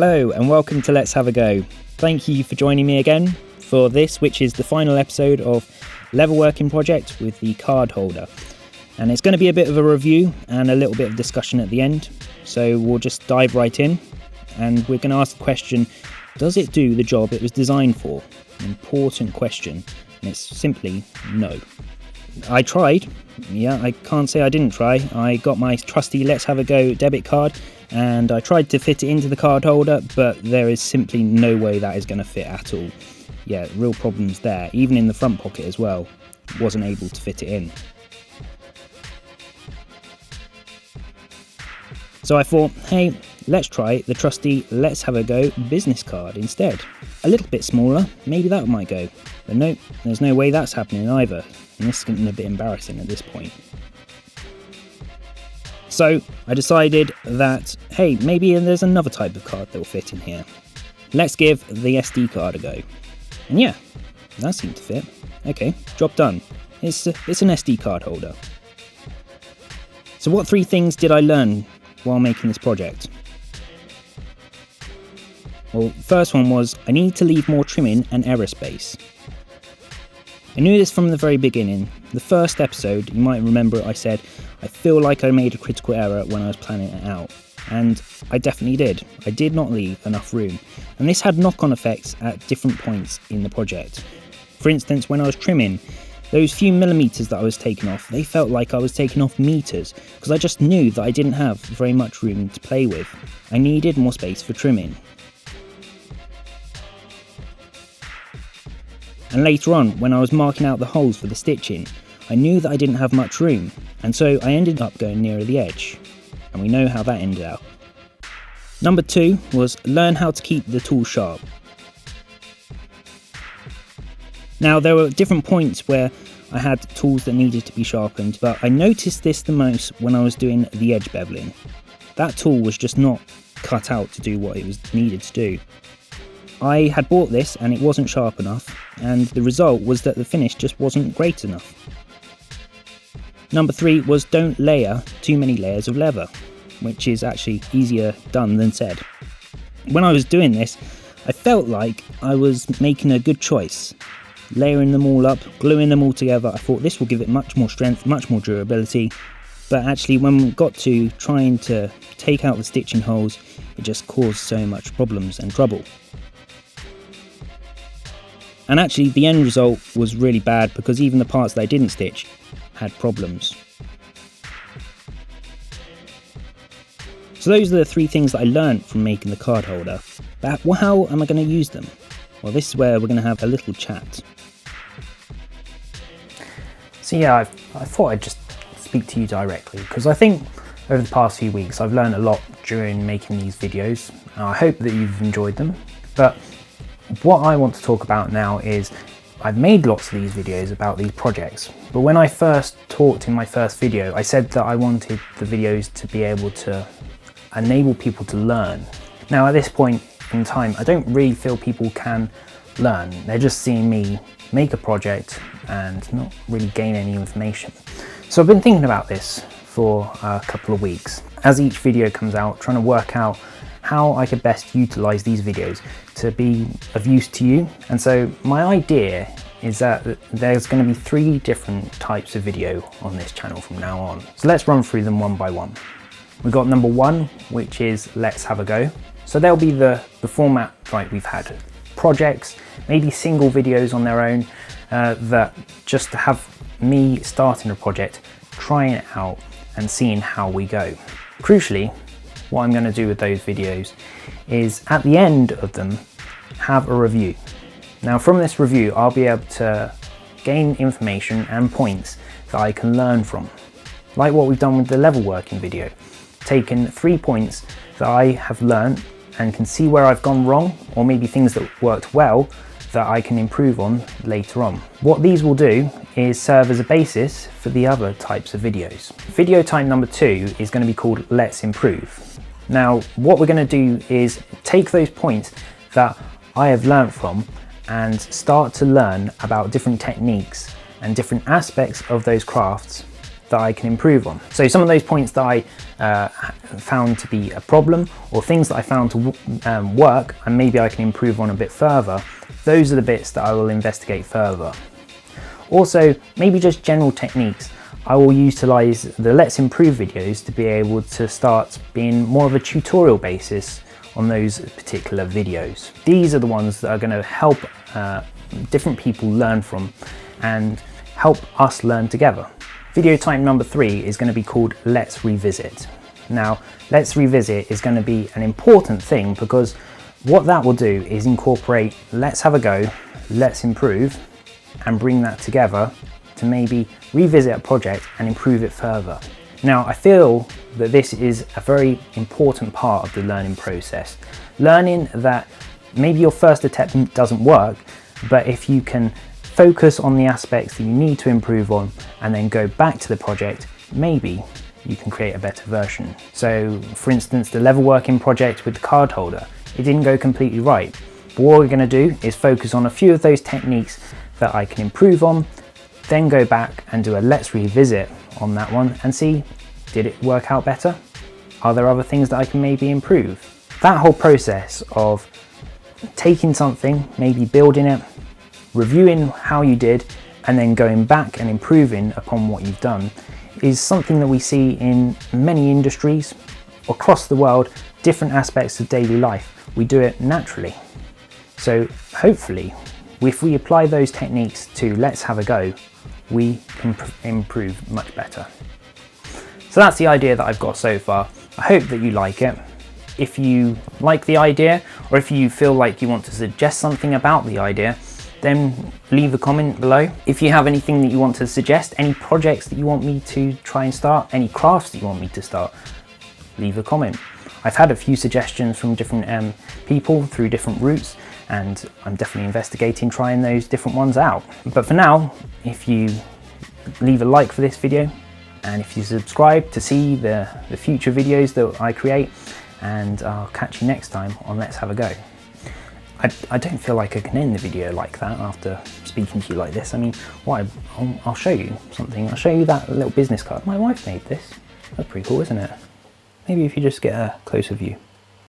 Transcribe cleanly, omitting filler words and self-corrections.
Hello and welcome to Let's Have a Go. Thank you for joining me again for this, which is the final episode of leatherworking project with the Cardholder. And it's going to be a bit of a review and a little bit of discussion at the end. So we'll just dive right in and we're going to ask the question, does it do the job it was designed for? An important question, and it's simply no. I tried. Yeah, I can't say I didn't try. I got my trusty Let's Have a Go debit card and I tried to fit it into the card holder, but there is simply no way that is going to fit at all. Yeah, real problems there. Even in the front pocket as well, wasn't able to fit it in. So I thought, hey, let's try the trusty Let's Have a Go business card instead. A little bit smaller, maybe that might go. But no, there's no way that's happening either. And this is getting a bit embarrassing at this point. So I decided that, hey, maybe there's another type of card that will fit in here. Let's give the SD card a go. And yeah, that seemed to fit. Okay, job done. It's an SD card holder. So what 3 things did I learn while making this project? Well, first one was I need to leave more trimming and error space. I knew this from the very beginning. The first episode, you might remember I said, I feel like I made a critical error when I was planning it out. And I definitely did. I did not leave enough room. And this had knock-on effects at different points in the project. For instance, when I was trimming, those few millimeters that I was taking off, they felt like I was taking off meters, because I just knew that I didn't have very much room to play with. I needed more space for trimming. And later on, when I was marking out the holes for the stitching, I knew that I didn't have much room, and so I ended up going nearer the edge. And we know how that ended out. Number 2 was learn how to keep the tool sharp. Now there were different points where I had tools that needed to be sharpened, but I noticed this the most when I was doing the edge beveling. That tool was just not cut out to do what it was needed to do. I had bought this and it wasn't sharp enough, and the result was that the finish just wasn't great enough. Number 3 was don't layer too many layers of leather, which is actually easier done than said. When I was doing this, I felt like I was making a good choice. Layering them all up, gluing them all together, I thought this will give it much more strength, much more durability. But actually when we got to trying to take out the stitching holes, it just caused so much problems and trouble. And actually the end result was really bad because even the parts that I didn't stitch had problems. So those are the 3 things that I learned from making the card holder. But how am I going to use them? Well, this is where we're going to have a little chat. So yeah, I thought I'd just speak to you directly because I think over the past few weeks I've learned a lot during making these videos. I hope that you've enjoyed them. But what I want to talk about now is I've made lots of these videos about these projects, but when I first talked in my first video, I said that I wanted the videos to be able to enable people to learn. Now at this point in time, I don't really feel people can learn. They're just seeing me make a project and not really gain any information. So I've been thinking about this for a couple of weeks. As each video comes out, trying to work out how I could best utilize these videos to be of use to you. And so my idea is that there's going to be 3 different types of video on this channel from now on. So let's run through them one by one. We've got number 1, which is Let's Have a Go. So there'll be the format like we've had. Projects, maybe single videos on their own, that just have me starting a project, trying it out and seeing how we go. Crucially, what I'm going to do with those videos is at the end of them have a review. Now from this review I'll be able to gain information and points that I can learn from. Like what we've done with the leatherworking video. Taken 3 points that I have learned and can see where I've gone wrong, or maybe things that worked well that I can improve on later on. What these will do is serve as a basis for the other types of videos. Video type number 2 is going to be called Let's Improve. Now what we're going to do is take those points that I have learnt from and start to learn about different techniques and different aspects of those crafts that I can improve on. So some of those points that I found to be a problem, or things that I found to work and maybe I can improve on a bit further, those are the bits that I will investigate further. Also, maybe just general techniques. I will utilize the Let's Improve videos to be able to start being more of a tutorial basis on those particular videos. These are the ones that are going to help different people learn from and help us learn together. Video type number 3 is going to be called Let's Revisit. Now, Let's Revisit is going to be an important thing because what that will do is incorporate let's have a go, let's improve, and bring that together to maybe revisit a project and improve it further. Now, I feel that this is a very important part of the learning process. Learning that maybe your first attempt doesn't work, but if you can focus on the aspects that you need to improve on and then go back to the project, maybe you can create a better version. So for instance, the leatherworking project with the Cardholder, it didn't go completely right. But what we're going to do is focus on a few of those techniques that I can improve on, then go back and do a let's revisit on that one and see, did it work out better? Are there other things that I can maybe improve? That whole process of taking something, maybe building it, reviewing how you did, and then going back and improving upon what you've done is something that we see in many industries across the world, different aspects of daily life. We do it naturally. So hopefully, if we apply those techniques to Let's Have a Go, we can improve much better. So that's the idea that I've got so far. I hope that you like it. If you like the idea, or if you feel like you want to suggest something about the idea, then leave a comment below. If you have anything that you want to suggest, any projects that you want me to try and start, any crafts that you want me to start, leave a comment. I've had a few suggestions from different people through different routes, and I'm definitely investigating trying those different ones out. But for now, if you leave a like for this video, and if you subscribe to see the future videos that I create, and I'll catch you next time on Let's Have a Go. I don't feel like I can end the video like that after speaking to you like this. I mean, I'll show you something. I'll show you that little business card. My wife made this. That's pretty cool, isn't it? Maybe if you just get a closer view.